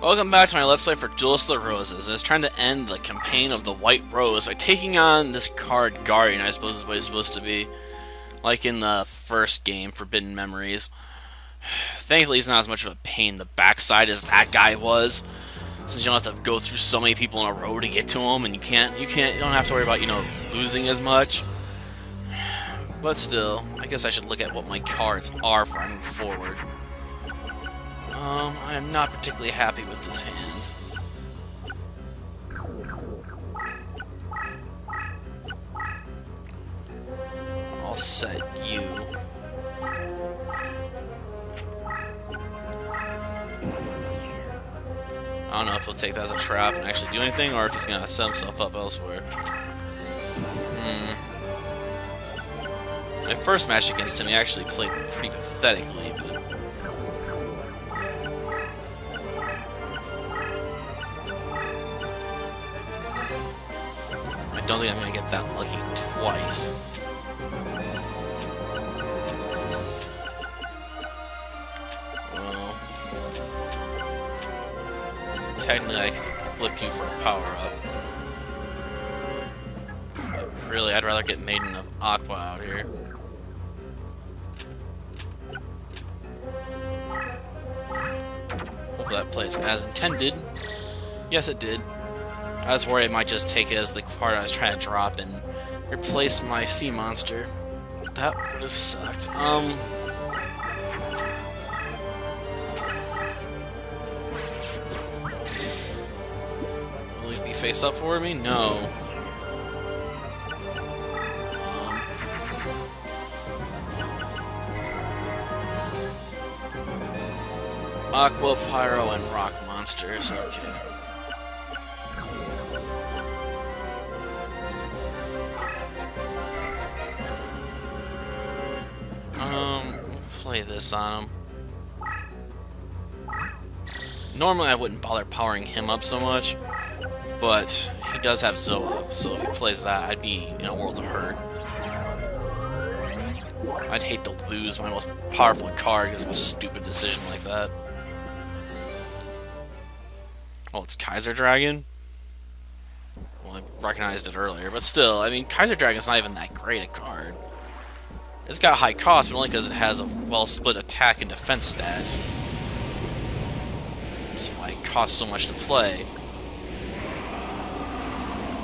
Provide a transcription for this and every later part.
Welcome back to my Let's Play for Duelist the Roses. I was trying to end the campaign of the White Rose by taking on this card Guardian, I suppose is what it's supposed to be. Like in the first game, Forbidden Memories. Thankfully, he's not as much of a pain in the backside as that guy was. Since you don't have to go through so many people in a row to get to him, and you don't have to worry about, losing as much. But still, I guess I should look at what my cards are before I move forward. I am not particularly happy with this hand. I'll set you. I don't know if he'll take that as a trap and actually do anything, or if he's gonna set himself up elsewhere. My first match against him, he actually played pretty pathetically, but I don't think I'm gonna get that lucky twice. Well, technically I can flip you for a power-up. But really, I'd rather get Maiden of Aqua out here. Hopefully that plays as intended. Yes, it did. I was worried it might just take it as the card I was trying to drop and replace my sea monster. That would have sucked. Will he be face up for me? No. Aqua, Pyro, and Rock monsters. Okay. Play this on him. Normally I wouldn't bother powering him up so much, but he does have Zoa, so if he plays that, I'd be in a world of hurt. I'd hate to lose my most powerful card because of a stupid decision like that. Oh, it's Kaiser Dragon? Well, I recognized it earlier, but still, I mean, Kaiser Dragon's not even that great a card. It's got high cost, but only because it has a well-split attack and defense stats. That's why it costs so much to play.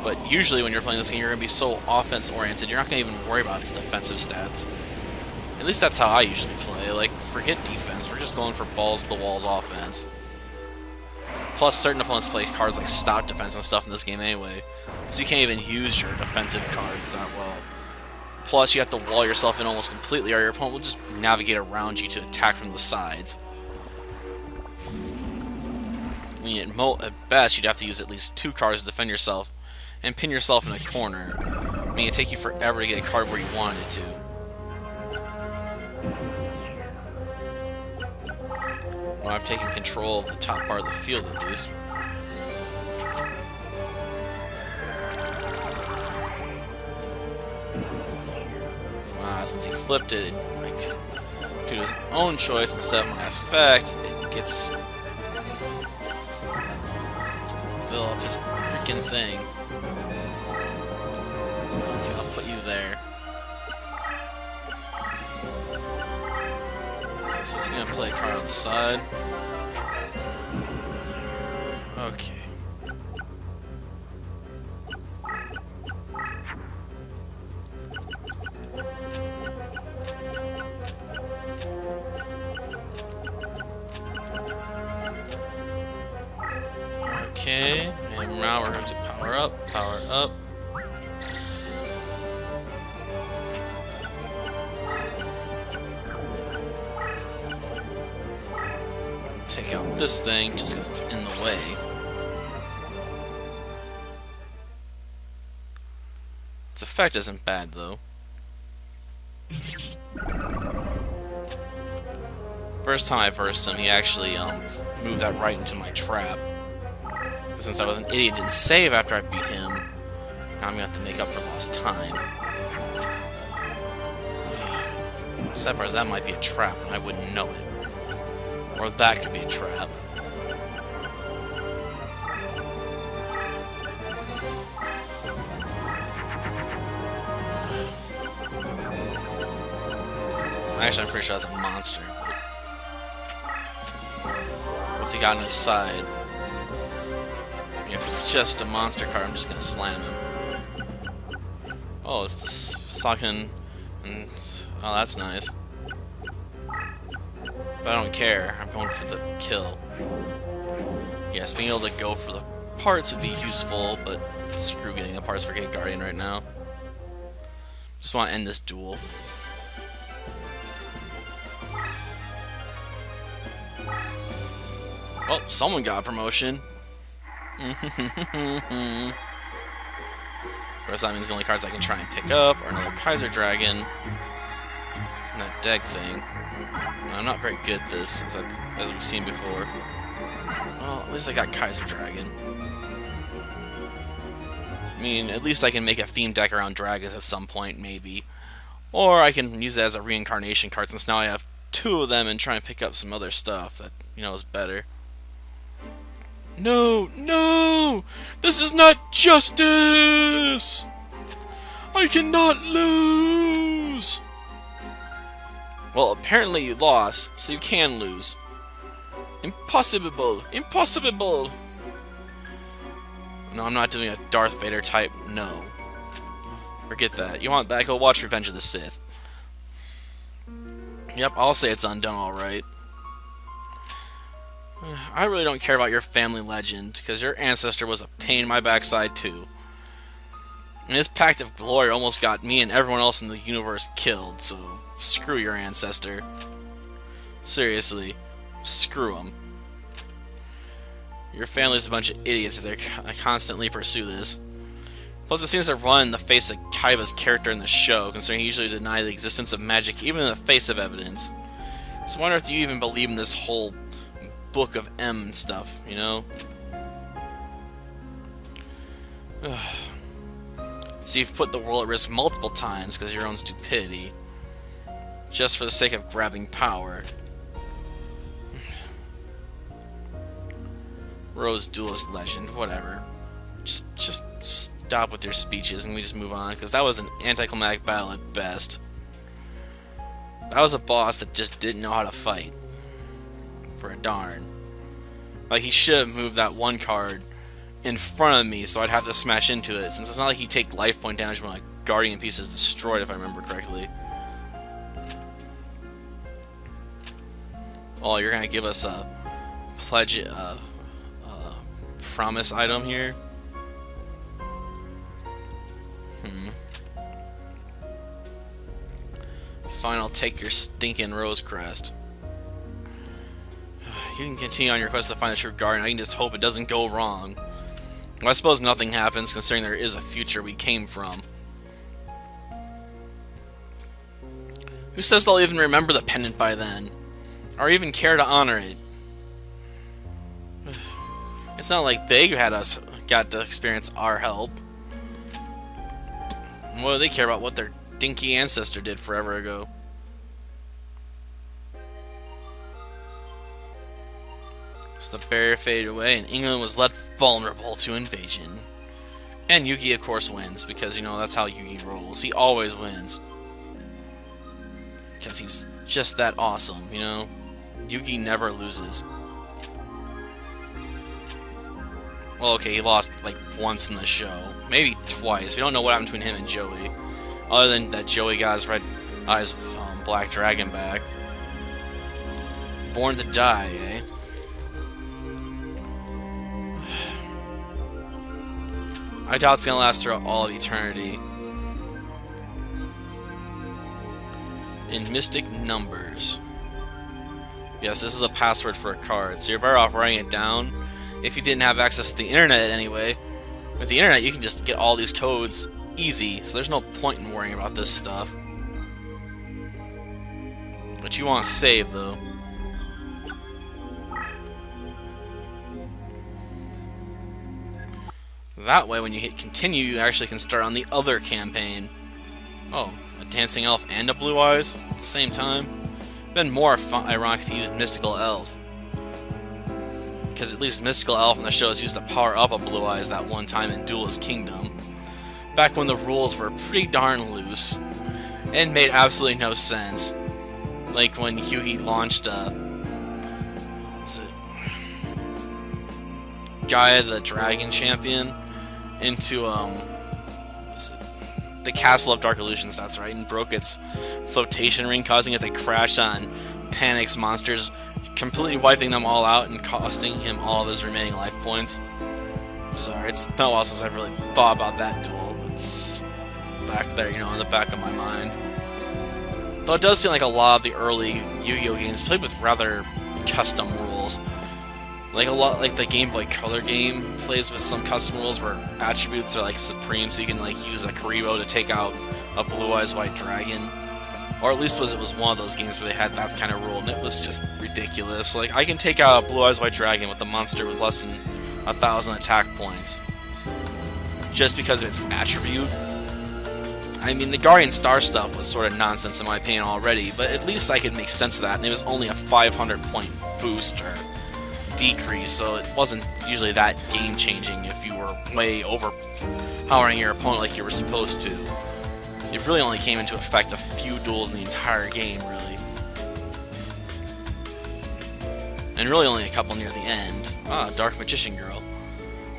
But usually when you're playing this game, you're going to be so offense-oriented, you're not going to even worry about its defensive stats. At least that's how I usually play. Like, forget defense, we're just going for balls-to-the-walls offense. Plus, certain opponents play cards like stop defense and stuff in this game anyway, so you can't even use your defensive cards that well. Plus, you have to wall yourself in almost completely, or your opponent will just navigate around you to attack from the sides. I mean, at best, you'd have to use at least 2 cards to defend yourself, and pin yourself in a corner. I mean, it'd take you forever to get a card where you wanted it to. Well, I'm taking control of the top part of the field, at least. Since he flipped it, like, to his own choice instead of my effect, it gets to fill up his freaking thing. Okay, I'll put you there. Okay, so he's gonna play a card on the side. Okay. Okay, and now we're going to power up, power up. Take out this thing just because it's in the way. Its effect isn't bad though. First time I versed him, he actually moved that right into my trap. Since I was an idiot and didn't save after I beat him, now I'm gonna have to make up for lost time. Sad part is that might be a trap, and I wouldn't know it. Or that could be a trap. Actually, I'm pretty sure that's a monster. What's he got on his side? If it's just a monster card, I'm just gonna slam him. Oh, it's the Saken, and oh, that's nice. But I don't care. I'm going for the kill. Yes, being able to go for the parts would be useful, but screw getting the parts for Gate Guardian right now. Just want to end this duel. Oh, someone got a promotion. Of course, that means the only cards I can try and pick up are another Kaiser Dragon and that deck thing. I'm not very good at this, as we've seen before. Well, at least I got Kaiser Dragon. I mean, at least I can make a theme deck around dragons at some point, maybe. Or I can use it as a reincarnation card, since now I have 2 of them, and try and pick up some other stuff that, you know, is better. No! No! This is not justice! I cannot lose! Well, apparently you lost, so you can lose. Impossible! Impossible! No, I'm not doing a Darth Vader type no. Forget that. You want that? Go watch Revenge of the Sith. Yep, I'll say it's undone alright. I really don't care about your family legend, because your ancestor was a pain in my backside too. And his pact of glory almost got me and everyone else in the universe killed, so screw your ancestor. Seriously, screw him. Your family's a bunch of idiots if they constantly pursue this. Plus, it seems to run in the face of Kaiba's character in the show, considering he usually deny the existence of magic even in the face of evidence. So I wonder if you even believe in this whole Book of M stuff, you know? So you've put the world at risk multiple times because of your own stupidity, just for the sake of grabbing power. Rose Duelist Legend, whatever. Just stop with your speeches and we just move on, because that was an anticlimactic battle at best. That was a boss that just didn't know how to fight. For a darn. Like, he should have moved that one card in front of me so I'd have to smash into it, since it's not like he'd take life point damage when a Guardian piece is destroyed, if I remember correctly. Oh, you're gonna give us a pledge, promise item here? Fine, I'll take your stinking Rose Crest. You can continue on your quest to find the true Guardian. I can just hope it doesn't go wrong. Well, I suppose nothing happens, considering there is a future we came from. Who says they'll even remember the pendant by then? Or even care to honor it? It's not like they got to experience our help. What do they care about what their dinky ancestor did forever ago? So the barrier faded away, and England was left vulnerable to invasion. And Yugi, of course, wins, because, you know, that's how Yugi rolls. He always wins. Because he's just that awesome, you know? Yugi never loses. Well, okay, he lost, like, once in the show. Maybe twice. We don't know what happened between him and Joey. Other than that Joey got his red eyes Black Dragon back. Born to die, eh? I doubt it's gonna last throughout all of eternity. In mystic numbers. Yes, this is a password for a card, so you're better off writing it down if you didn't have access to the internet anyway. With the internet, you can just get all these codes easy, so there's no point in worrying about this stuff. But you want to save, though. That way, when you hit continue, you actually can start on the other campaign. Oh, a dancing elf and a blue eyes at the same time? It'd been more ironic if you used mystical elf. Because at least mystical elf in the show is used to power up a blue eyes that one time in Duelist Kingdom. Back when the rules were pretty darn loose. And made absolutely no sense. Like when Yugi launched, was it Gaia the Dragon Champion into was it the Castle of Dark Illusions? That's right, and broke its flotation ring, causing it to crash on Panic's monsters, completely wiping them all out and costing him all of his remaining life points. Sorry, it's been a while since I've really thought about that duel. It's back there, you know, in the back of my mind. Though it does seem like a lot of the early Yu-Gi-Oh games played with rather custom rules. Like a lot, like the Game Boy Color game plays with some custom rules where attributes are like supreme, so you can like use a Karibo to take out a Blue Eyes White Dragon. Or at least it was one of those games where they had that kind of rule, and it was just ridiculous. Like, I can take out a Blue Eyes White Dragon with a monster with less than 1,000 attack points just because of its attribute. I mean, the Guardian Star stuff was sort of nonsense in my opinion already, but at least I could make sense of that, and it was only a 500 point boost or decrease, so it wasn't usually that game-changing if you were way overpowering your opponent like you were supposed to. It really only came into effect a few duels in the entire game, really. And really only a couple near the end. Ah, Dark Magician Girl.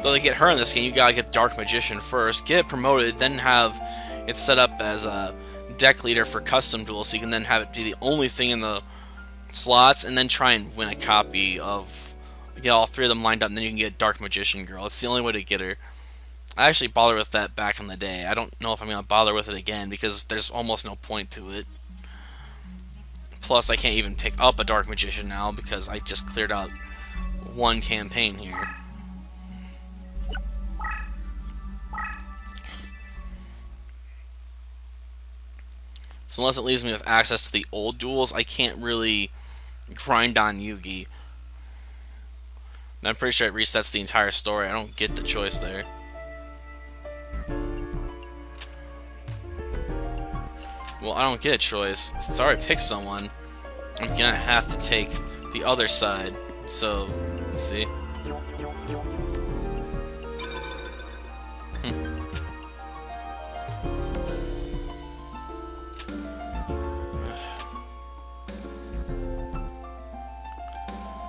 Though to get her in this game, you gotta get Dark Magician first, get it promoted, then have it set up as a deck leader for custom duels, so you can then have it be the only thing in the slots, and then try and win a copy of, get all three of them lined up, and then you can get Dark Magician Girl. It's the only way to get her. I actually bothered with that back in the day. I don't know if I'm going to bother with it again, because there's almost no point to it. Plus, I can't even pick up a Dark Magician now, because I just cleared out one campaign here. So unless it leaves me with access to the old duels, I can't really grind on Yugi. And I'm pretty sure it resets the entire story. I don't get the choice there. Well, I don't get a choice. Since I already picked someone, I'm gonna have to take the other side. So, see?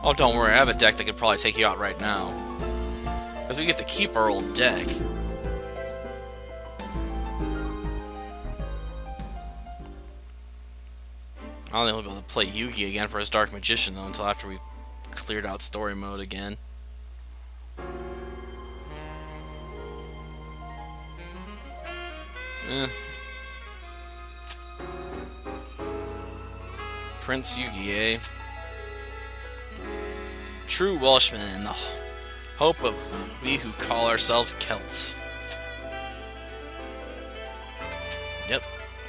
Oh, don't worry, I have a deck that could probably take you out right now. Because we get to keep our old deck. I don't think he'll be able to play Yugi again for his Dark Magician, though, until after we cleared out story mode again. Prince Yugi, eh? True Welshman in the hope of we who call ourselves Celts. Yep,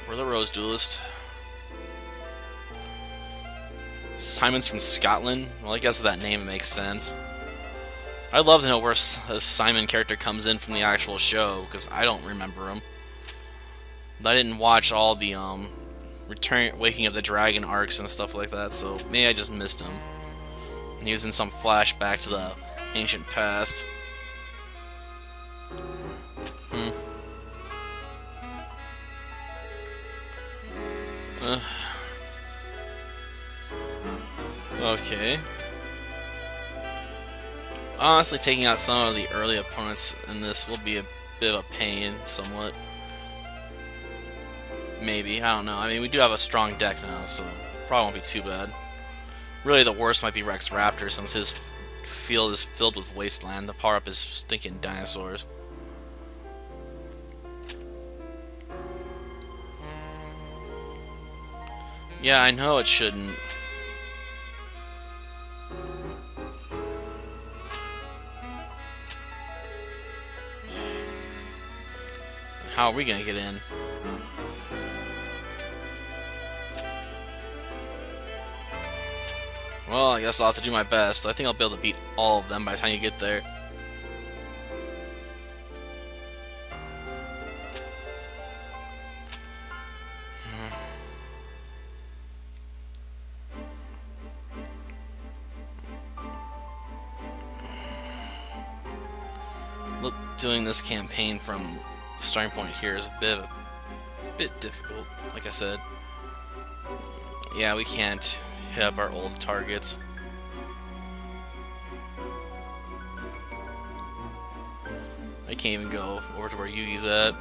we're the Rose Duelist. Simon's from Scotland? Well, I guess that name makes sense. I'd love to know where this Simon character comes in from the actual show, because I don't remember him. I didn't watch all the Waking of the Dragon arcs and stuff like that, so maybe I just missed him. He was in some flashback to the ancient past. Okay. Honestly, taking out some of the early opponents in this will be a bit of a pain, somewhat. Maybe, I don't know. I mean, we do have a strong deck now, so probably won't be too bad. Really, the worst might be Rex Raptor, since his field is filled with wasteland. The power-up is stinking dinosaurs. Yeah, I know it shouldn't. How are we gonna get in? Well, I guess I'll have to do my best. I think I'll be able to beat all of them by the time you get there. Look, doing this campaign from the starting point here is a bit difficult, like I said. Yeah, we can't hit up our old targets. I can't even go over to where Yugi's at.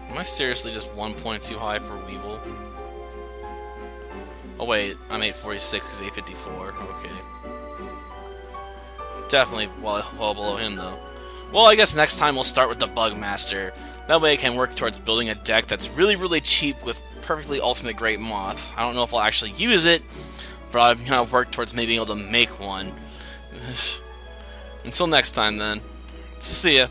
Am I seriously just 1 point too high for Weevil? Oh wait, I'm 846 because 854. Okay. Definitely well below him though. Well, I guess next time we'll start with the Bugmaster. That way I can work towards building a deck that's really, really cheap with perfectly ultimate great moth. I don't know if I'll actually use it, but I'm gonna work towards maybe being able to make one. Until next time then. See ya.